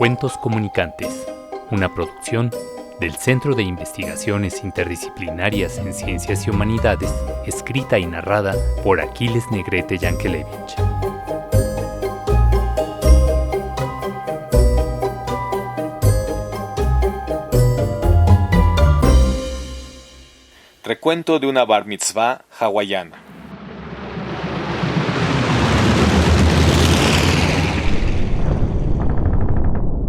Cuentos Comunicantes, una producción del Centro de Investigaciones Interdisciplinarias en Ciencias y Humanidades, escrita y narrada por Aquiles Negrete Yankelevich. Recuento de una bar mitzvah hawaiana.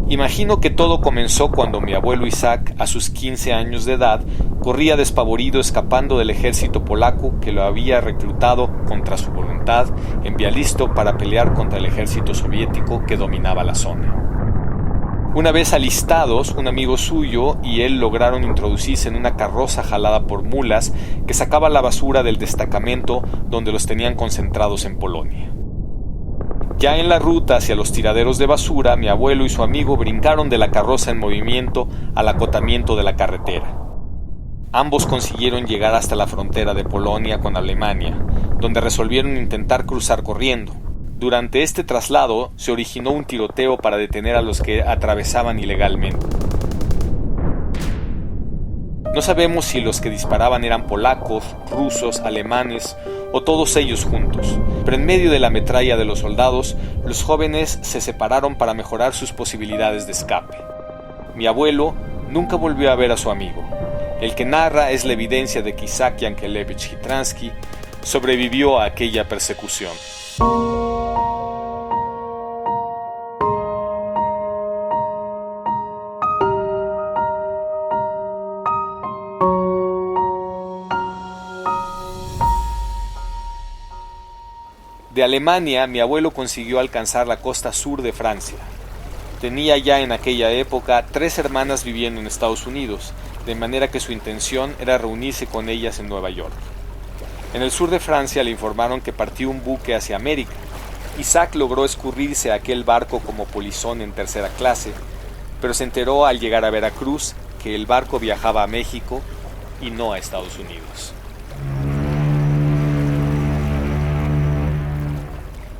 Imagino que todo comenzó cuando mi abuelo Isaac, a sus 15 años de edad, corría despavorido escapando del ejército polaco que lo había reclutado contra su voluntad en Białystok para pelear contra el ejército soviético que dominaba la zona. Una vez alistados, un amigo suyo y él lograron introducirse en una carroza jalada por mulas que sacaba la basura del destacamento donde los tenían concentrados en Polonia. Ya en la ruta hacia los tiraderos de basura, mi abuelo y su amigo brincaron de la carroza en movimiento al acotamiento de la carretera. Ambos consiguieron llegar hasta la frontera de Polonia con Alemania, donde resolvieron intentar cruzar corriendo. Durante este traslado se originó un tiroteo para detener a los que atravesaban ilegalmente. No sabemos si los que disparaban eran polacos, rusos, alemanes o todos ellos juntos, pero en medio de la metralla de los soldados, los jóvenes se separaron para mejorar sus posibilidades de escape. Mi abuelo nunca volvió a ver a su amigo. El que narra es la evidencia de que Isaac Yankelevich Chytransky sobrevivió a aquella persecución. De Alemania, mi abuelo consiguió alcanzar la costa sur de Francia. Tenía ya en aquella época 3 hermanas viviendo en Estados Unidos, de manera que su intención era reunirse con ellas en Nueva York. En el sur de Francia le informaron que partió un buque hacia América. Isaac logró escurrirse a aquel barco como polizón en tercera clase, pero se enteró al llegar a Veracruz que el barco viajaba a México y no a Estados Unidos.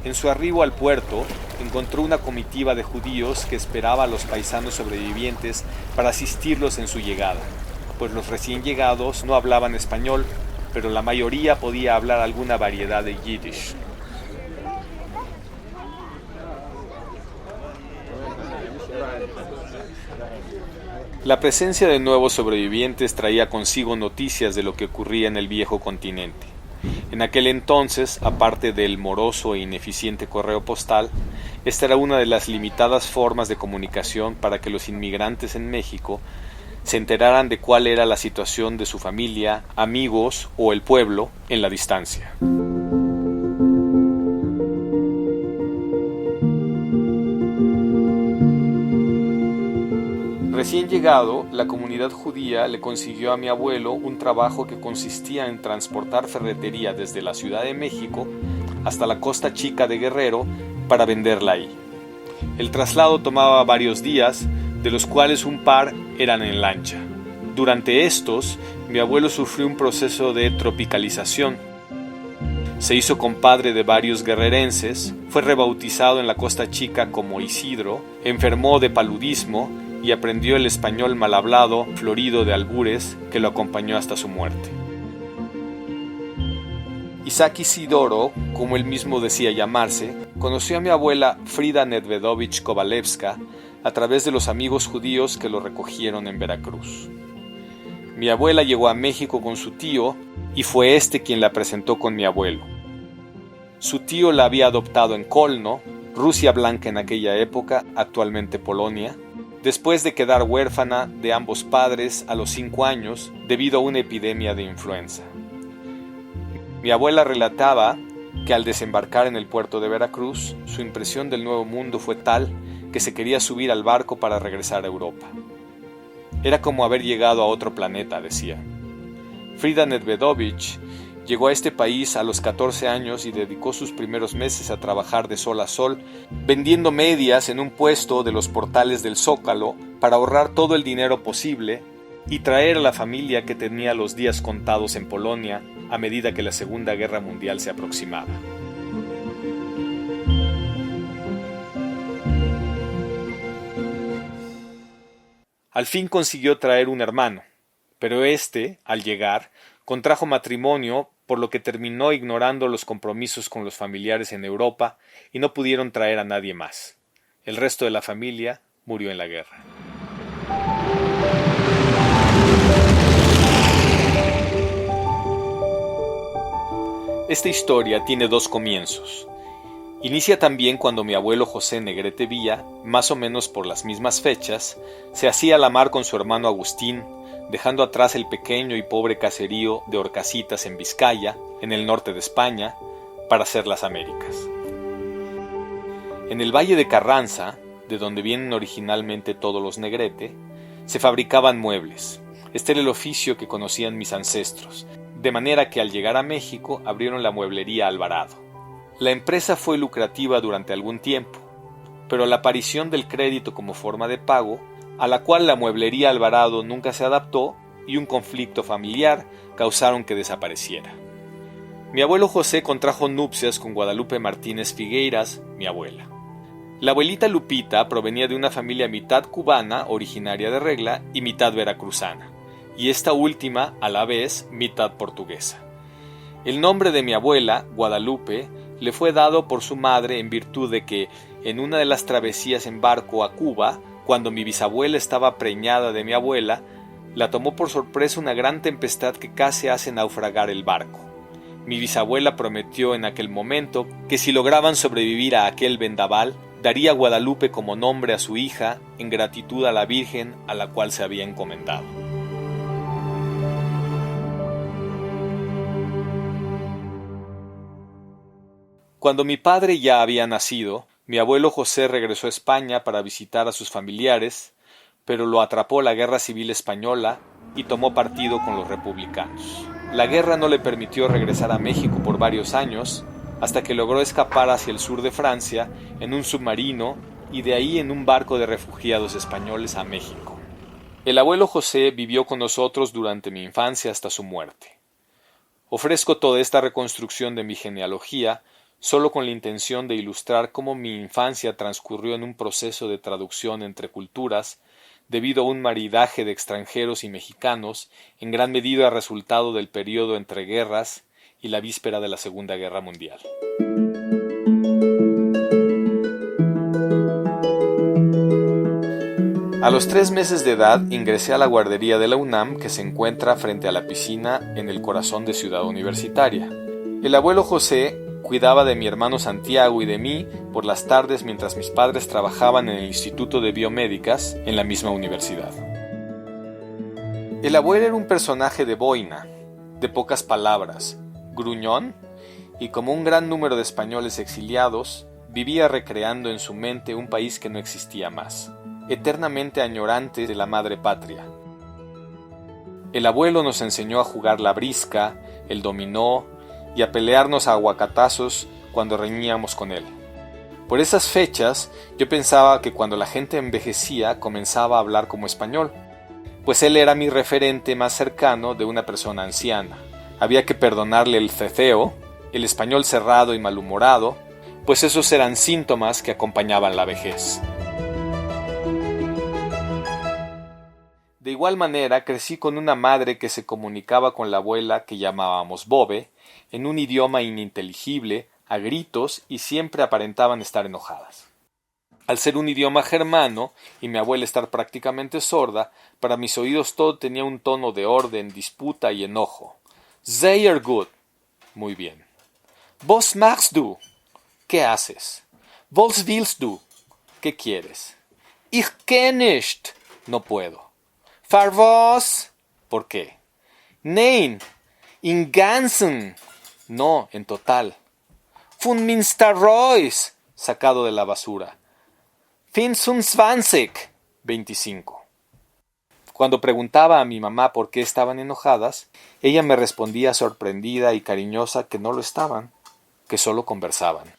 En su arribo al puerto, encontró una comitiva de judíos que esperaba a los paisanos sobrevivientes para asistirlos en su llegada, pues los recién llegados no hablaban español, pero la mayoría podía hablar alguna variedad de yiddish. La presencia de nuevos sobrevivientes traía consigo noticias de lo que ocurría en el viejo continente. En aquel entonces, aparte del moroso e ineficiente correo postal, esta era una de las limitadas formas de comunicación para que los inmigrantes en México se enteraran de cuál era la situación de su familia, amigos o el pueblo en la distancia. Recién llegado, la comunidad judía le consiguió a mi abuelo un trabajo que consistía en transportar ferretería desde la Ciudad de México hasta la Costa Chica de Guerrero para venderla ahí. El traslado tomaba varios días, de los cuales un par eran en lancha. Durante estos, mi abuelo sufrió un proceso de tropicalización. Se hizo compadre de varios guerrerenses, fue rebautizado en la Costa Chica como Isidro, enfermó de paludismo y aprendió el español mal hablado, florido de albures, que lo acompañó hasta su muerte. Isaac Isidoro, como él mismo decía llamarse, conoció a mi abuela Frida Nedvedovich Kovalevska a través de los amigos judíos que lo recogieron en Veracruz. Mi abuela llegó a México con su tío y fue este quien la presentó con mi abuelo. Su tío la había adoptado en Kolno, Rusia blanca en aquella época, actualmente Polonia, después de quedar huérfana de ambos padres a los 5 años debido a una epidemia de influenza. Mi abuela relataba que al desembarcar en el puerto de Veracruz, su impresión del nuevo mundo fue tal que se quería subir al barco para regresar a Europa. Era como haber llegado a otro planeta, decía. Frida Nedvedovich llegó a este país a los 14 años y dedicó sus primeros meses a trabajar de sol a sol, vendiendo medias en un puesto de los portales del Zócalo para ahorrar todo el dinero posible y traer a la familia que tenía los días contados en Polonia a medida que la Segunda Guerra Mundial se aproximaba. Al fin consiguió traer un hermano, pero éste, al llegar, contrajo matrimonio, por lo que terminó ignorando los compromisos con los familiares en Europa y no pudieron traer a nadie más. El resto de la familia murió en la guerra. Esta historia tiene dos comienzos. Inicia también cuando mi abuelo José Negrete Villa, más o menos por las mismas fechas, se hacía la mar con su hermano Agustín, dejando atrás el pequeño y pobre caserío de Orcasitas en Vizcaya, en el norte de España, para hacer las Américas. En el Valle de Carranza, de donde vienen originalmente todos los Negrete, se fabricaban muebles. Este era el oficio que conocían mis ancestros, de manera que al llegar a México abrieron la mueblería Alvarado. La empresa fue lucrativa durante algún tiempo, pero la aparición del crédito como forma de pago, a la cual la mueblería Alvarado nunca se adaptó, y un conflicto familiar causaron que desapareciera. Mi abuelo José contrajo nupcias con Guadalupe Martínez Figueiras, mi abuela. La abuelita Lupita provenía de una familia mitad cubana, originaria de Regla, y mitad veracruzana, y esta última, a la vez, mitad portuguesa. El nombre de mi abuela, Guadalupe, le fue dado por su madre en virtud de que, en una de las travesías en barco a Cuba, cuando mi bisabuela estaba preñada de mi abuela, la tomó por sorpresa una gran tempestad que casi hace naufragar el barco. Mi bisabuela prometió en aquel momento que si lograban sobrevivir a aquel vendaval, daría Guadalupe como nombre a su hija en gratitud a la Virgen a la cual se había encomendado. Cuando mi padre ya había nacido, mi abuelo José regresó a España para visitar a sus familiares, pero lo atrapó la Guerra Civil Española y tomó partido con los republicanos. La guerra no le permitió regresar a México por varios años, hasta que logró escapar hacia el sur de Francia en un submarino y de ahí en un barco de refugiados españoles a México. El abuelo José vivió con nosotros durante mi infancia hasta su muerte. Ofrezco toda esta reconstrucción de mi genealogía solo con la intención de ilustrar cómo mi infancia transcurrió en un proceso de traducción entre culturas, debido a un maridaje de extranjeros y mexicanos, en gran medida resultado del periodo entre guerras y la víspera de la Segunda Guerra Mundial. A los 3 meses de edad ingresé a la guardería de la UNAM, que se encuentra frente a la piscina en el corazón de Ciudad Universitaria. El abuelo José cuidaba de mi hermano Santiago y de mí por las tardes mientras mis padres trabajaban en el Instituto de Biomédicas en la misma universidad. El abuelo era un personaje de boina, de pocas palabras, gruñón, y como un gran número de españoles exiliados, vivía recreando en su mente un país que no existía más, eternamente añorante de la madre patria. El abuelo nos enseñó a jugar la brisca, el dominó, y a pelearnos a aguacatazos cuando reñíamos con él. Por esas fechas, yo pensaba que cuando la gente envejecía comenzaba a hablar como español, pues él era mi referente más cercano de una persona anciana. Había que perdonarle el ceceo, el español cerrado y malhumorado, pues esos eran síntomas que acompañaban la vejez. De igual manera, crecí con una madre que se comunicaba con la abuela, que llamábamos Bobe, en un idioma ininteligible, a gritos, y siempre aparentaban estar enojadas. Al ser un idioma germano, y mi abuela estar prácticamente sorda, para mis oídos todo tenía un tono de orden, disputa y enojo. Sehr gut. Muy bien. Was machst du? ¿Qué haces? Was willst du? ¿Qué quieres? Ich kann nicht. No puedo. Für was? ¿Por qué? Nein, in ganzen. No, en total. Von Münsterreus, sacado de la basura. 25, 25. Cuando preguntaba a mi mamá por qué estaban enojadas, ella me respondía sorprendida y cariñosa que no lo estaban, que solo conversaban.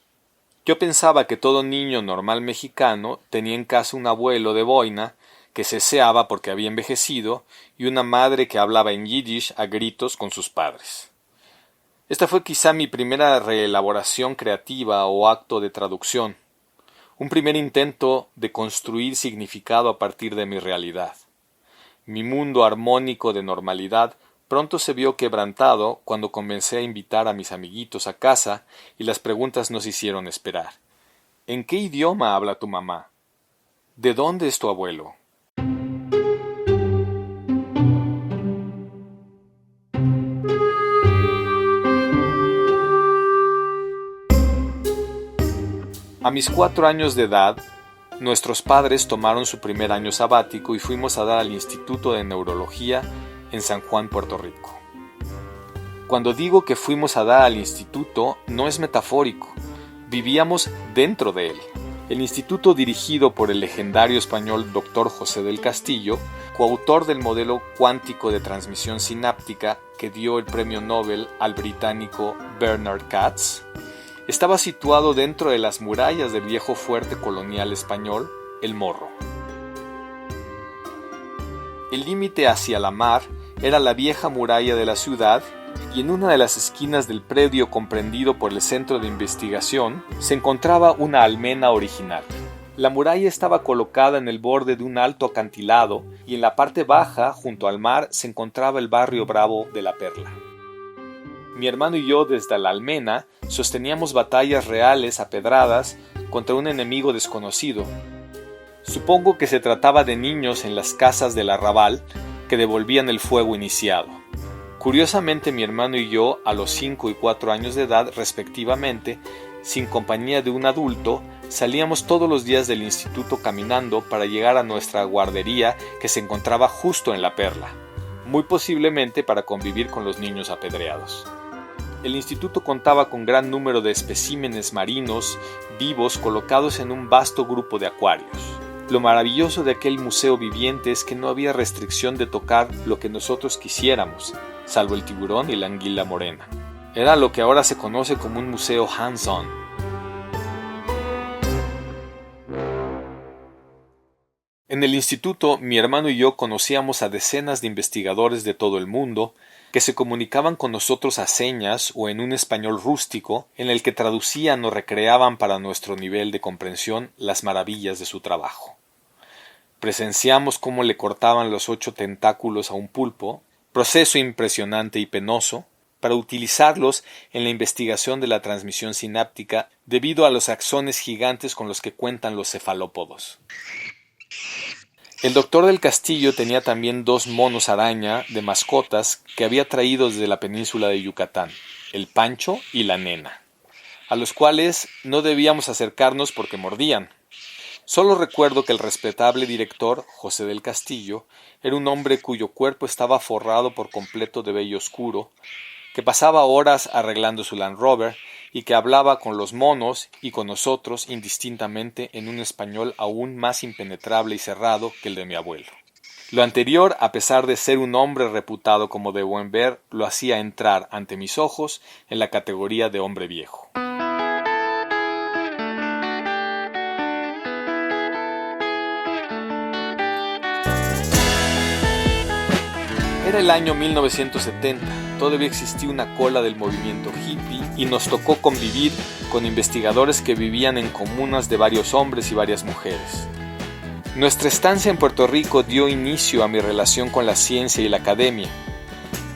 Yo pensaba que todo niño normal mexicano tenía en casa un abuelo de boina que ceseaba porque había envejecido y una madre que hablaba en yiddish a gritos con sus padres. Esta fue quizá mi primera reelaboración creativa o acto de traducción, un primer intento de construir significado a partir de mi realidad. Mi mundo armónico de normalidad pronto se vio quebrantado cuando comencé a invitar a mis amiguitos a casa y las preguntas nos hicieron esperar. ¿En qué idioma habla tu mamá? ¿De dónde es tu abuelo? A mis 4 años de edad, nuestros padres tomaron su primer año sabático y fuimos a dar al Instituto de Neurología en San Juan, Puerto Rico. Cuando digo que fuimos a dar al instituto, no es metafórico, vivíamos dentro de él. El instituto, dirigido por el legendario español Dr. José del Castillo, coautor del modelo cuántico de transmisión sináptica que dio el premio Nobel al británico Bernard Katz, estaba situado dentro de las murallas del viejo fuerte colonial español, El Morro. El límite hacia la mar era la vieja muralla de la ciudad y en una de las esquinas del predio comprendido por el centro de investigación se encontraba una almena original. La muralla estaba colocada en el borde de un alto acantilado y en la parte baja, junto al mar, se encontraba el barrio bravo de La Perla. Mi hermano y yo desde la almena sosteníamos batallas reales a pedradas contra un enemigo desconocido. Supongo que se trataba de niños en las casas del arrabal que devolvían el fuego iniciado. Curiosamente, mi hermano y yo, a los 5 y 4 años de edad respectivamente, sin compañía de un adulto, salíamos todos los días del instituto caminando para llegar a nuestra guardería que se encontraba justo en La Perla, muy posiblemente para convivir con los niños apedreados. El instituto contaba con gran número de especímenes marinos vivos colocados en un vasto grupo de acuarios. Lo maravilloso de aquel museo viviente es que no había restricción de tocar lo que nosotros quisiéramos, salvo el tiburón y la anguila morena. Era lo que ahora se conoce como un museo hands-on. En el instituto, mi hermano y yo conocíamos a decenas de investigadores de todo el mundo que se comunicaban con nosotros a señas o en un español rústico en el que traducían o recreaban para nuestro nivel de comprensión las maravillas de su trabajo. Presenciamos cómo le cortaban los 8 tentáculos a un pulpo, proceso impresionante y penoso, para utilizarlos en la investigación de la transmisión sináptica debido a los axones gigantes con los que cuentan los cefalópodos. El doctor del Castillo tenía también 2 monos araña de mascotas que había traído desde la península de Yucatán, el Pancho y la Nena, a los cuales no debíamos acercarnos porque mordían. Solo recuerdo que el respetable director, José del Castillo, era un hombre cuyo cuerpo estaba forrado por completo de vello oscuro, que pasaba horas arreglando su Land Rover y que hablaba con los monos y con nosotros indistintamente en un español aún más impenetrable y cerrado que el de mi abuelo. Lo anterior, a pesar de ser un hombre reputado como de buen ver, lo hacía entrar ante mis ojos en la categoría de hombre viejo. Era el año 1970, todavía existía una cola del movimiento hippie y nos tocó convivir con investigadores que vivían en comunas de varios hombres y varias mujeres. Nuestra estancia en Puerto Rico dio inicio a mi relación con la ciencia y la academia.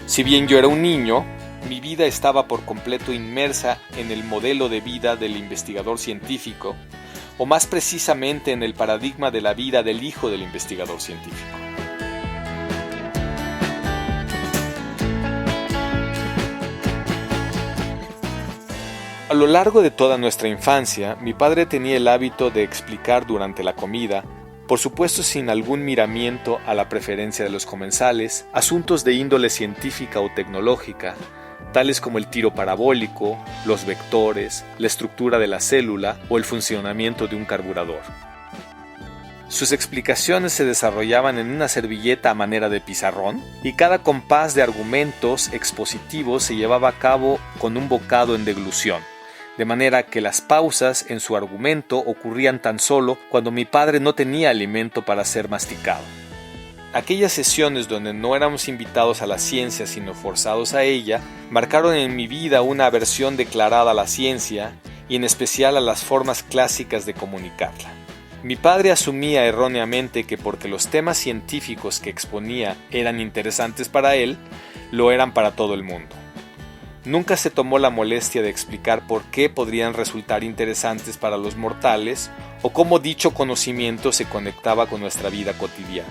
Si bien yo era un niño, mi vida estaba por completo inmersa en el modelo de vida del investigador científico, o más precisamente en el paradigma de la vida del hijo del investigador científico. A lo largo de toda nuestra infancia, mi padre tenía el hábito de explicar durante la comida, por supuesto sin algún miramiento a la preferencia de los comensales, asuntos de índole científica o tecnológica, tales como el tiro parabólico, los vectores, la estructura de la célula o el funcionamiento de un carburador. Sus explicaciones se desarrollaban en una servilleta a manera de pizarrón y cada compás de argumentos expositivos se llevaba a cabo con un bocado en deglución, de manera que las pausas en su argumento ocurrían tan solo cuando mi padre no tenía alimento para ser masticado. Aquellas sesiones donde no éramos invitados a la ciencia sino forzados a ella, marcaron en mi vida una aversión declarada a la ciencia y en especial a las formas clásicas de comunicarla. Mi padre asumía erróneamente que porque los temas científicos que exponía eran interesantes para él, lo eran para todo el mundo. Nunca se tomó la molestia de explicar por qué podrían resultar interesantes para los mortales o cómo dicho conocimiento se conectaba con nuestra vida cotidiana.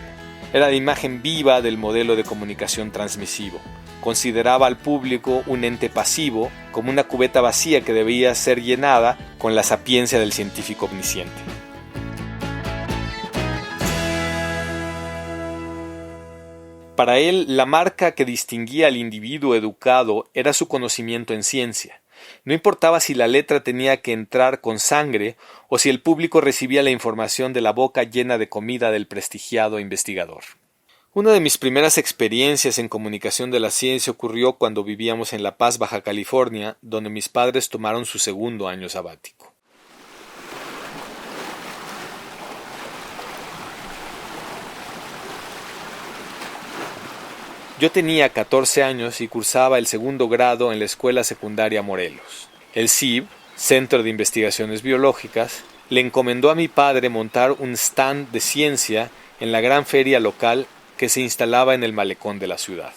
Era la imagen viva del modelo de comunicación transmisivo. Consideraba al público un ente pasivo, como una cubeta vacía que debía ser llenada con la sapiencia del científico omnisciente. Para él, la marca que distinguía al individuo educado era su conocimiento en ciencia. No importaba si la letra tenía que entrar con sangre o si el público recibía la información de la boca llena de comida del prestigiado investigador. Una de mis primeras experiencias en comunicación de la ciencia ocurrió cuando vivíamos en La Paz, Baja California, donde mis padres tomaron su segundo año sabático. Yo tenía 14 años y cursaba el segundo grado en la Escuela Secundaria Morelos. El CIB, Centro de Investigaciones Biológicas, le encomendó a mi padre montar un stand de ciencia en la gran feria local que se instalaba en el malecón de la ciudad.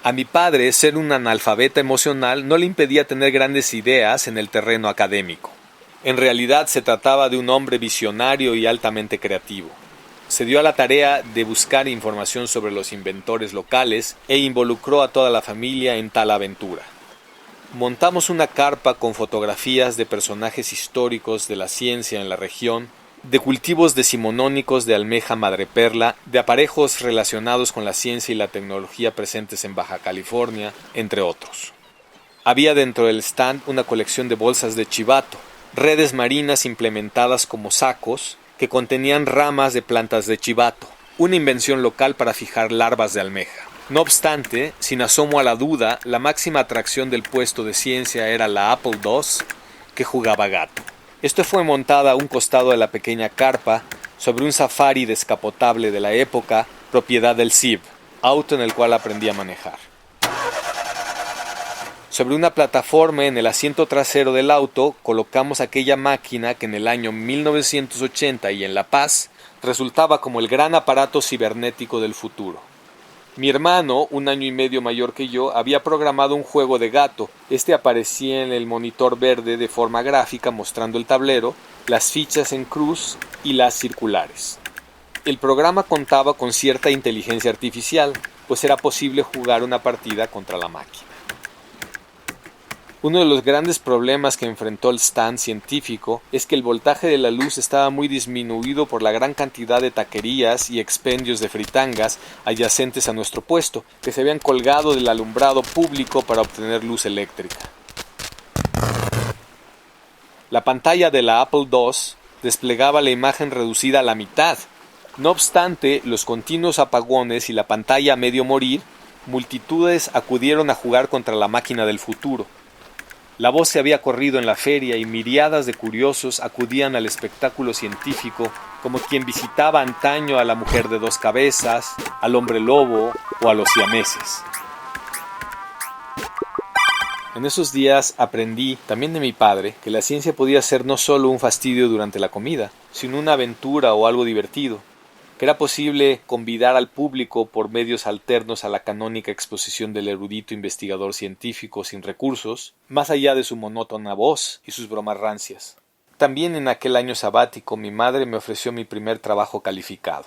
A mi padre, ser un analfabeta emocional no le impedía tener grandes ideas en el terreno académico. En realidad se trataba de un hombre visionario y altamente creativo. Se dio a la tarea de buscar información sobre los inventores locales e involucró a toda la familia en tal aventura. Montamos una carpa con fotografías de personajes históricos de la ciencia en la región, de cultivos decimonónicos de almeja madreperla, de aparejos relacionados con la ciencia y la tecnología presentes en Baja California, entre otros. Había dentro del stand una colección de bolsas de chivato, redes marinas implementadas como sacos, que contenían ramas de plantas de chivato, una invención local para fijar larvas de almeja. No obstante, sin asomo a la duda, la máxima atracción del puesto de ciencia era la Apple II, que jugaba gato. Esto fue montada a un costado de la pequeña carpa, sobre un safari descapotable de la época, propiedad del CIB, auto en el cual aprendí a manejar. Sobre una plataforma en el asiento trasero del auto colocamos aquella máquina que en el año 1980 y en La Paz resultaba como el gran aparato cibernético del futuro. Mi hermano, 1 año y medio mayor que yo, había programado un juego de gato. Este aparecía en el monitor verde de forma gráfica mostrando el tablero, las fichas en cruz y las circulares. El programa contaba con cierta inteligencia artificial, pues era posible jugar una partida contra la máquina. Uno de los grandes problemas que enfrentó el stand científico es que el voltaje de la luz estaba muy disminuido por la gran cantidad de taquerías y expendios de fritangas adyacentes a nuestro puesto, que se habían colgado del alumbrado público para obtener luz eléctrica. La pantalla de la Apple II desplegaba la imagen reducida a la mitad. No obstante, los continuos apagones y la pantalla a medio morir, multitudes acudieron a jugar contra la máquina del futuro. La voz se había corrido en la feria y miriadas de curiosos acudían al espectáculo científico como quien visitaba antaño a la mujer de 2 cabezas, al hombre lobo o a los siameses. En esos días aprendí, también de mi padre, que la ciencia podía ser no solo un fastidio durante la comida, sino una aventura o algo divertido, que era posible convidar al público por medios alternos a la canónica exposición del erudito investigador científico sin recursos, más allá de su monótona voz y sus bromas rancias. También en aquel año sabático mi madre me ofreció mi primer trabajo calificado.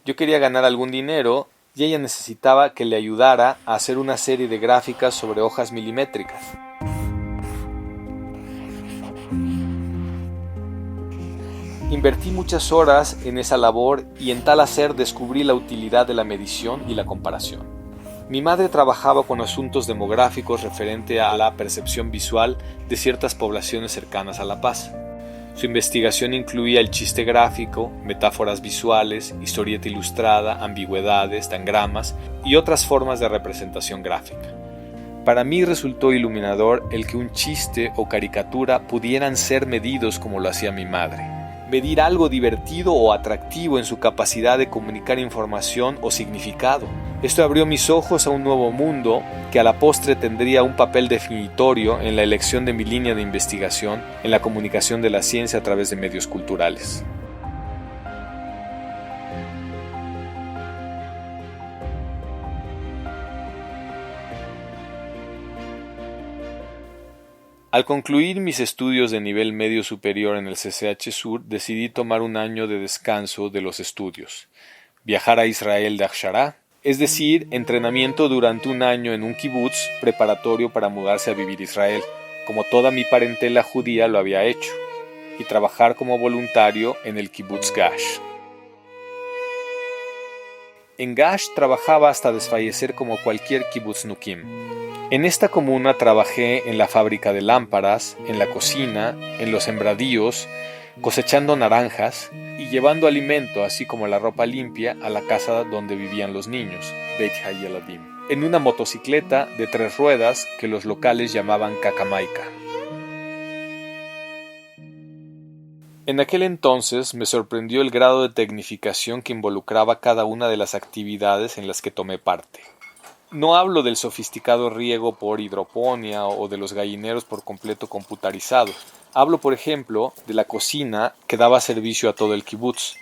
Yo quería ganar algún dinero y ella necesitaba que le ayudara a hacer una serie de gráficas sobre hojas milimétricas. Invertí muchas horas en esa labor y en tal hacer descubrí la utilidad de la medición y la comparación. Mi madre trabajaba con asuntos demográficos referente a la percepción visual de ciertas poblaciones cercanas a La Paz. Su investigación incluía el chiste gráfico, metáforas visuales, historieta ilustrada, ambigüedades, tangramas y otras formas de representación gráfica. Para mí resultó iluminador el que un chiste o caricatura pudieran ser medidos como lo hacía mi madre. Medir algo divertido o atractivo en su capacidad de comunicar información o significado. Esto abrió mis ojos a un nuevo mundo que a la postre tendría un papel definitorio en la elección de mi línea de investigación en la comunicación de la ciencia a través de medios culturales. Al concluir mis estudios de nivel medio superior en el CCH Sur, decidí tomar un año de descanso de los estudios, viajar a Israel de Akshara, es decir, entrenamiento durante un año en un kibutz preparatorio para mudarse a vivir a Israel, como toda mi parentela judía lo había hecho, y trabajar como voluntario en el kibutz Gash. En Gash trabajaba hasta desfallecer como cualquier kibutznukim. En esta comuna trabajé en la fábrica de lámparas, en la cocina, en los sembradíos, cosechando naranjas y llevando alimento, así como la ropa limpia, a la casa donde vivían los niños, Beit HaYeladim, en una motocicleta de 3 ruedas que los locales llamaban Cacamaica. En aquel entonces me sorprendió el grado de tecnificación que involucraba cada una de las actividades en las que tomé parte. No hablo del sofisticado riego por hidroponía o de los gallineros por completo computarizados. Hablo, por ejemplo, de la cocina que daba servicio a todo el kibutz,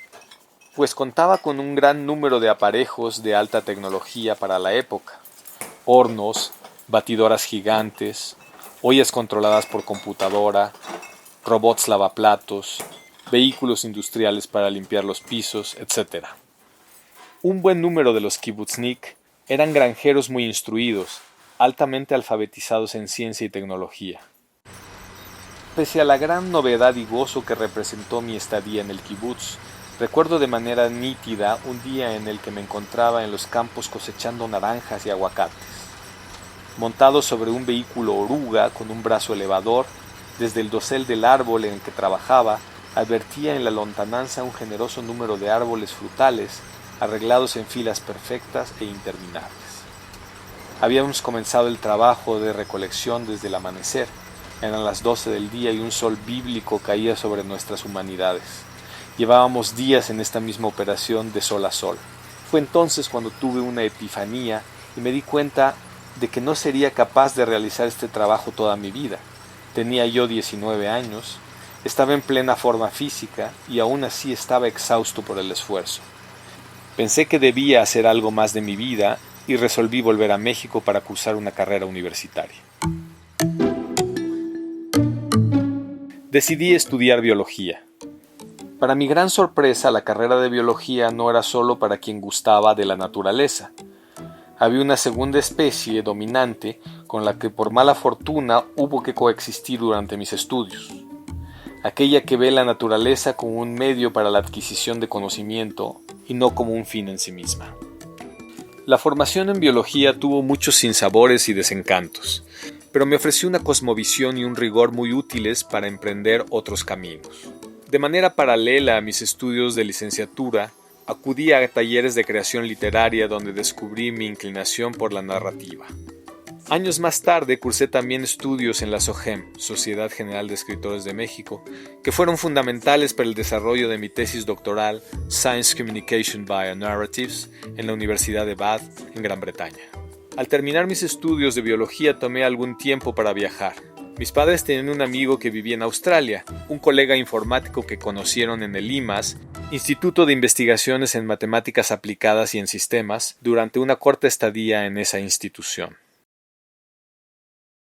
pues contaba con un gran número de aparejos de alta tecnología para la época. Hornos, batidoras gigantes, ollas controladas por computadora, robots lavaplatos, vehículos industriales para limpiar los pisos, etc. Un buen número de los kibutznik eran granjeros muy instruidos, altamente alfabetizados en ciencia y tecnología. Pese a la gran novedad y gozo que representó mi estadía en el kibutz, recuerdo de manera nítida un día en el que me encontraba en los campos cosechando naranjas y aguacates. Montado sobre un vehículo oruga con un brazo elevador, desde el dosel del árbol en el que trabajaba, advertía en la lontananza un generoso número de árboles frutales arreglados en filas perfectas e interminables. Habíamos comenzado el trabajo de recolección desde el amanecer. Eran las 12 del día y un sol bíblico caía sobre nuestras humanidades. Llevábamos días en esta misma operación de sol a sol. Fue entonces cuando tuve una epifanía y me di cuenta de que no sería capaz de realizar este trabajo toda mi vida. Tenía yo 19 años, estaba en plena forma física y aún así estaba exhausto por el esfuerzo. Pensé que debía hacer algo más de mi vida y resolví volver a México para cursar una carrera universitaria. Decidí estudiar biología. Para mi gran sorpresa, la carrera de biología no era solo para quien gustaba de la naturaleza. Había una segunda especie dominante con la que por mala fortuna hubo que coexistir durante mis estudios. Aquella que ve la naturaleza como un medio para la adquisición de conocimiento y no como un fin en sí misma. La formación en biología tuvo muchos sinsabores y desencantos, pero me ofreció una cosmovisión y un rigor muy útiles para emprender otros caminos. De manera paralela a mis estudios de licenciatura, acudí a talleres de creación literaria donde descubrí mi inclinación por la narrativa. Años más tarde cursé también estudios en la SOGEM, Sociedad General de Escritores de México, que fueron fundamentales para el desarrollo de mi tesis doctoral Science Communication via Narratives en la Universidad de Bath, en Gran Bretaña. Al terminar mis estudios de biología tomé algún tiempo para viajar. Mis padres tenían un amigo que vivía en Australia, un colega informático que conocieron en el IMAS, Instituto de Investigaciones en Matemáticas Aplicadas y en Sistemas, durante una corta estadía en esa institución.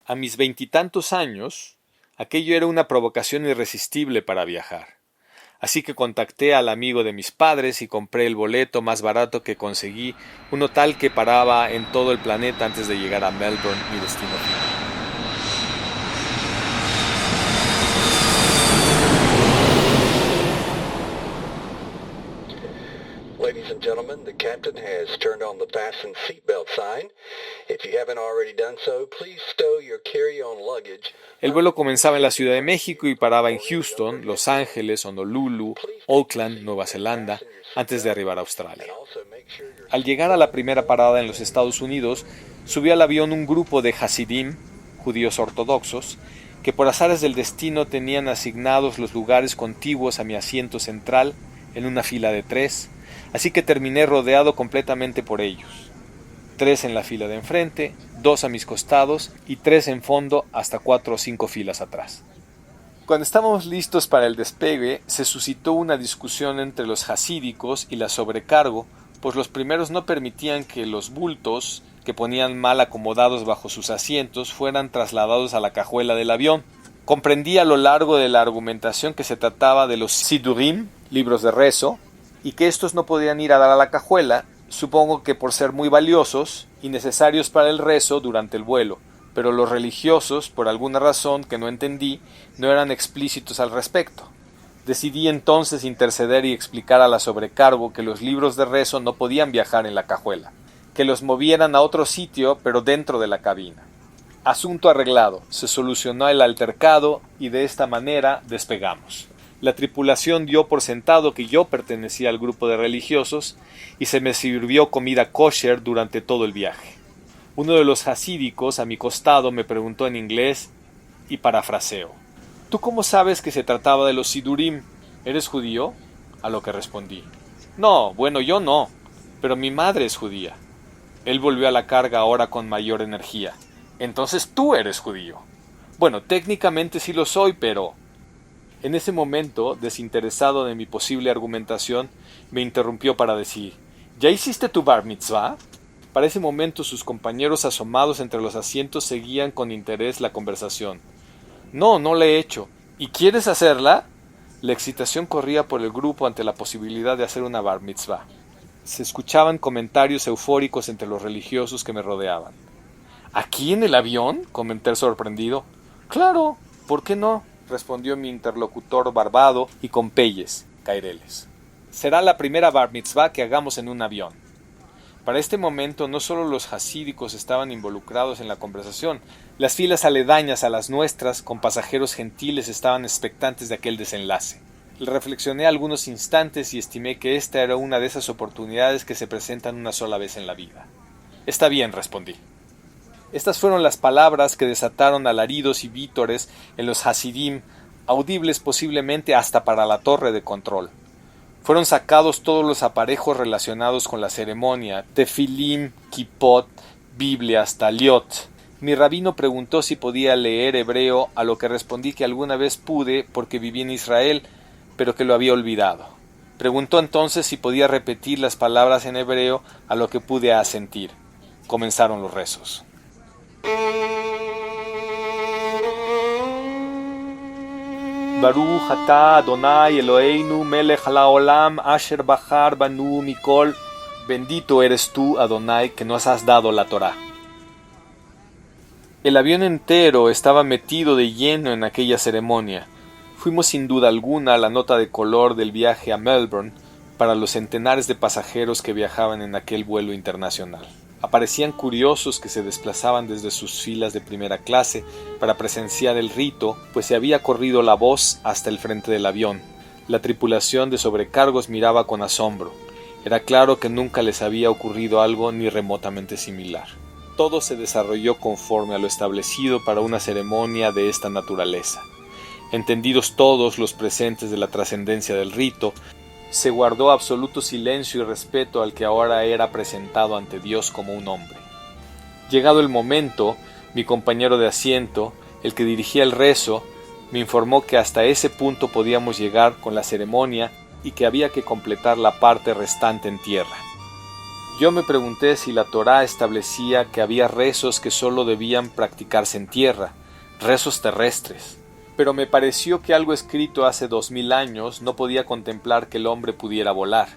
A mis 20 y tantos años, aquello era una provocación irresistible para viajar. Así que contacté al amigo de mis padres y compré el boleto más barato que conseguí, uno tal que paraba en todo el planeta antes de llegar a Melbourne, mi destino final. Ladies and gentlemen, the captain has turned on the fasten seatbelt sign. If you haven't already done so, please stow your carry-on luggage. El vuelo comenzaba en la Ciudad de México y paraba en Houston, Los Ángeles, Honolulu, Auckland, Nueva Zelanda, antes de arribar a Australia. Al llegar a la primera parada en los Estados Unidos, subió al avión un grupo de Hasidim, judíos ortodoxos, que por azares del destino tenían asignados los lugares contiguos a mi asiento central en una fila de 3, así que terminé rodeado completamente por ellos. 3 en la fila de enfrente, 2 a mis costados y 3 en fondo hasta 4 o 5 filas atrás. Cuando estábamos listos para el despegue, se suscitó una discusión entre los hasídicos y la sobrecargo, pues los primeros no permitían que los bultos que ponían mal acomodados bajo sus asientos fueran trasladados a la cajuela del avión. Comprendí a lo largo de la argumentación que se trataba de los sidurim, libros de rezo, y que estos no podían ir a dar a la cajuela, supongo que por ser muy valiosos y necesarios para el rezo durante el vuelo, pero los religiosos, por alguna razón que no entendí, no eran explícitos al respecto. Decidí entonces interceder y explicar a la sobrecargo que los libros de rezo no podían viajar en la cajuela, que los movieran a otro sitio pero dentro de la cabina. Asunto arreglado, se solucionó el altercado y de esta manera despegamos. La tripulación dio por sentado que yo pertenecía al grupo de religiosos y se me sirvió comida kosher durante todo el viaje. Uno de los hasídicos a mi costado me preguntó en inglés y parafraseo: ¿Tú cómo sabes que se trataba de los sidurim? ¿Eres judío? A lo que respondí: No, bueno, yo no, pero mi madre es judía. Él volvió a la carga ahora con mayor energía. Entonces tú eres judío. Bueno, técnicamente sí lo soy, pero... En ese momento, desinteresado de mi posible argumentación, me interrumpió para decir: ¿Ya hiciste tu bar mitzvah? Para ese momento sus compañeros asomados entre los asientos seguían con interés la conversación. No, no la he hecho. ¿Y quieres hacerla? La excitación corría por el grupo ante la posibilidad de hacer una bar mitzvah. Se escuchaban comentarios eufóricos entre los religiosos que me rodeaban. ¿Aquí en el avión?, comenté sorprendido. Claro, ¿por qué no?, respondió mi interlocutor barbado y con peyes, caireles. Será la primera bar mitzvah que hagamos en un avión. Para este momento no solo los hasídicos estaban involucrados en la conversación, las filas aledañas a las nuestras, con pasajeros gentiles, estaban expectantes de aquel desenlace. Reflexioné algunos instantes y estimé que esta era una de esas oportunidades que se presentan una sola vez en la vida. Está bien, respondí. Estas fueron las palabras que desataron alaridos y vítores en los hasidim, audibles posiblemente hasta para la torre de control. Fueron sacados todos los aparejos relacionados con la ceremonia: tefilim, kipot, biblias, taliot. Mi rabino preguntó si podía leer hebreo, a lo que respondí que alguna vez pude porque viví en Israel, pero que lo había olvidado. Preguntó entonces si podía repetir las palabras en hebreo, a lo que pude asentir. Comenzaron los rezos. Baruch atah Adonai Eloheinu melech haolam asher bachar banu mikol. Bendito eres tú, Adonai, que nos has dado la Torá. El avión entero estaba metido de lleno en aquella ceremonia. Fuimos sin duda alguna la nota de color del viaje a Melbourne para los centenares de pasajeros que viajaban en aquel vuelo internacional. Aparecían curiosos que se desplazaban desde sus filas de primera clase para presenciar el rito, pues se había corrido la voz hasta el frente del avión. La tripulación de sobrecargos miraba con asombro. Era claro que nunca les había ocurrido algo ni remotamente similar. Todo se desarrolló conforme a lo establecido para una ceremonia de esta naturaleza. Entendidos todos los presentes de la trascendencia del rito, se guardó absoluto silencio y respeto al que ahora era presentado ante Dios como un hombre. Llegado el momento, mi compañero de asiento, el que dirigía el rezo, me informó que hasta ese punto podíamos llegar con la ceremonia y que había que completar la parte restante en tierra. Yo me pregunté si la Torá establecía que había rezos que solo debían practicarse en tierra, rezos terrestres. Pero me pareció que algo escrito hace 2000 años no podía contemplar que el hombre pudiera volar.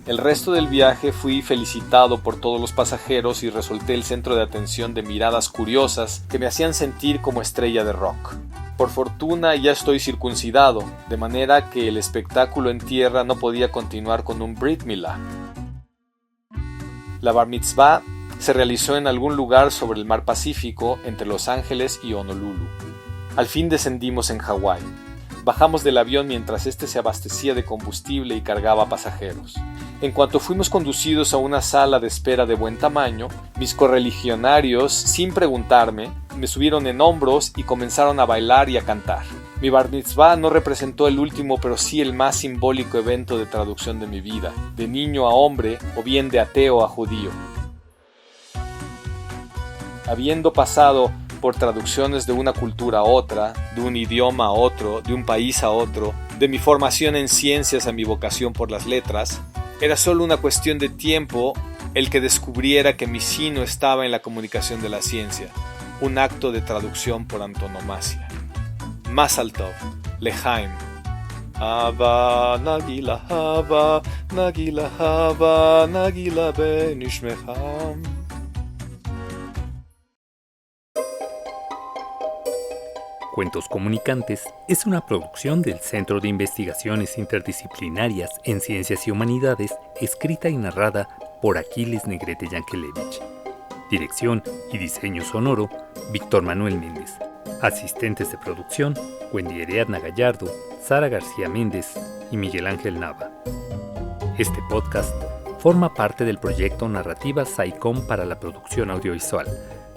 El resto del viaje fui felicitado por todos los pasajeros y resulté el centro de atención de miradas curiosas que me hacían sentir como estrella de rock. Por fortuna ya estoy circuncidado, de manera que el espectáculo en tierra no podía continuar con un Brit Milá. La Bar Mitzvah se realizó en algún lugar sobre el mar Pacífico entre Los Ángeles y Honolulu. Al fin descendimos en Hawái. Bajamos del avión mientras éste se abastecía de combustible y cargaba pasajeros. En cuanto fuimos conducidos a una sala de espera de buen tamaño, mis correligionarios, sin preguntarme, me subieron en hombros y comenzaron a bailar y a cantar. Mi bar mitzvah no representó el último, pero sí el más simbólico evento de traducción de mi vida, de niño a hombre o bien de ateo a judío. Habiendo pasado por traducciones de una cultura a otra, de un idioma a otro, de un país a otro, De mi formación en ciencias a mi vocación por las letras, era solo una cuestión de tiempo el que descubriera que mi sino estaba en la comunicación de la ciencia, un acto de traducción por antonomasia. Mazal Tov, Lehaim. Hava, Nagila Hava, Nagila Hava, Nagila Benishmeham. Cuentos Comunicantes es una producción del Centro de Investigaciones Interdisciplinarias en Ciencias y Humanidades, escrita y narrada por Aquiles Negrete Yankelevich. Dirección y diseño sonoro, Víctor Manuel Méndez. Asistentes de producción, Wendy Ariadna Gallardo, Sara García Méndez y Miguel Ángel Nava. Este podcast forma parte del proyecto Narrativa SciComm para la producción audiovisual,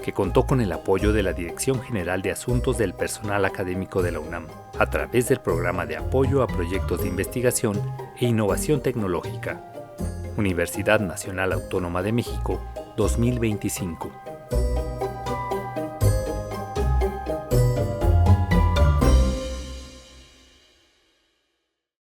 que contó con el apoyo de la Dirección General de Asuntos del Personal Académico de la UNAM, a través del Programa de Apoyo a Proyectos de Investigación e Innovación Tecnológica. Universidad Nacional Autónoma de México, 2025.